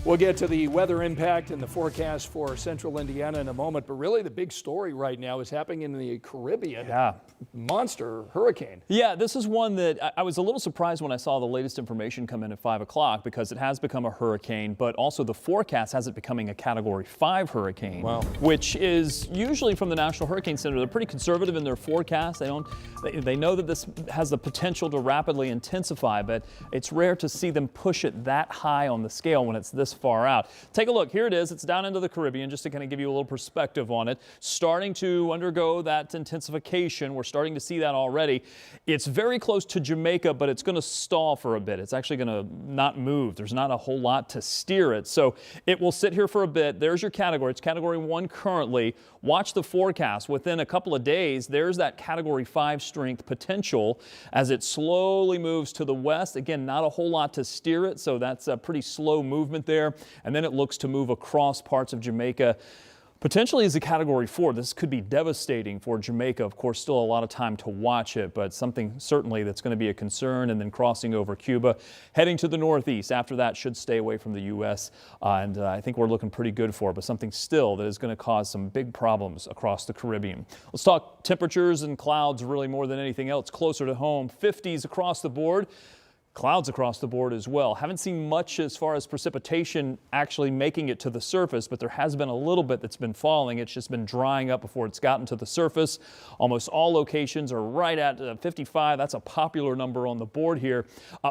We'll get to the weather impact and the forecast for central Indiana in a moment, but really the big story right now is happening in the Caribbean. Yeah. Monster hurricane. Yeah, this is one that I was a little surprised when I saw the latest information come in at 5 o'clock because it has become a hurricane, but also the forecast has it becoming a Category 5 hurricane, wow, which is usually from the National Hurricane Center. They're pretty conservative in their forecast. They know that this has the potential to rapidly intensify, but it's rare to see them push it that high on the scale when it's this far out. Take a look. Here it is. It's down into the Caribbean, just to kind of give you a little perspective on it. Starting to undergo that intensification. We're starting to see that already. It's very close to Jamaica, but it's going to stall for a bit. It's actually going to not move. There's not a whole lot to steer it. So it will sit here for a bit. There's your category. It's Category 1 currently. Watch the forecast. Within a couple of days, there's that Category 5 strength potential as it slowly moves to the west. Again, not a whole lot to steer it, so that's a pretty slow movement there. And then it looks to move across parts of Jamaica, potentially as a Category 4. This could be devastating for Jamaica. Of course, still a lot of time to watch it, but something certainly that's going to be a concern. And then crossing over Cuba, heading to the northeast. After that, should stay away from the U.S. And I think we're looking pretty good for it, but something still that is going to cause some big problems across the Caribbean. Let's talk temperatures and clouds really more than anything else. Closer to home, 50s across the board. Clouds across the board as well. Haven't seen much as far as precipitation actually making it to the surface, but there has been a little bit that's been falling. It's just been drying up before it's gotten to the surface. Almost all locations are right at 55. That's a popular number on the board here.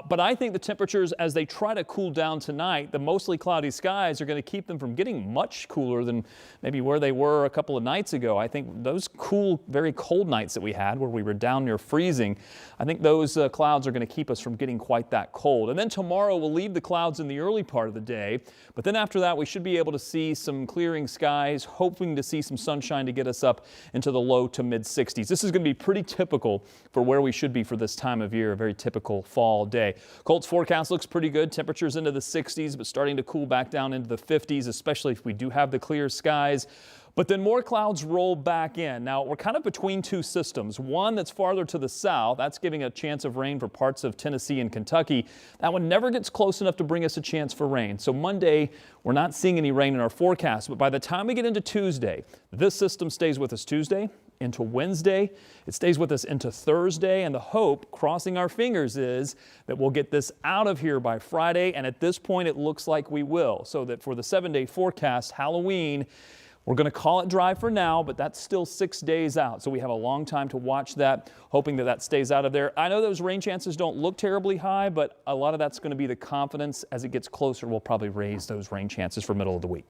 But I think the temperatures, as they try to cool down tonight, the mostly cloudy skies are going to keep them from getting much cooler than maybe where they were a couple of nights ago. I think those cool, very cold nights that we had where we were down near freezing, I think those clouds are going to keep us from getting quite that cold. And then tomorrow we'll leave the clouds in the early part of the day, but then after that we should be able to see some clearing skies, hoping to see some sunshine to get us up into the low to mid 60s. This is going to be pretty typical for where we should be for this time of year, a very typical fall day. Colt's forecast looks pretty good. Temperatures into the 60s, but starting to cool back down into the 50s, especially if we do have the clear skies. But then more clouds roll back in. Now, we're kind of between two systems. One that's farther to the south, that's giving a chance of rain for parts of Tennessee and Kentucky. That one never gets close enough to bring us a chance for rain. So Monday, we're not seeing any rain in our forecast. But by the time we get into Tuesday, this system stays with us Tuesday into Wednesday. It stays with us into Thursday. And the hope, crossing our fingers, is that we'll get this out of here by Friday. And at this point, it looks like we will. So that for the 7-day forecast, Halloween, we're going to call it dry for now, but that's still 6 days out. So we have a long time to watch that, hoping that that stays out of there. I know those rain chances don't look terribly high, but a lot of that's going to be the confidence. As it gets closer, we'll probably raise those rain chances for middle of the week.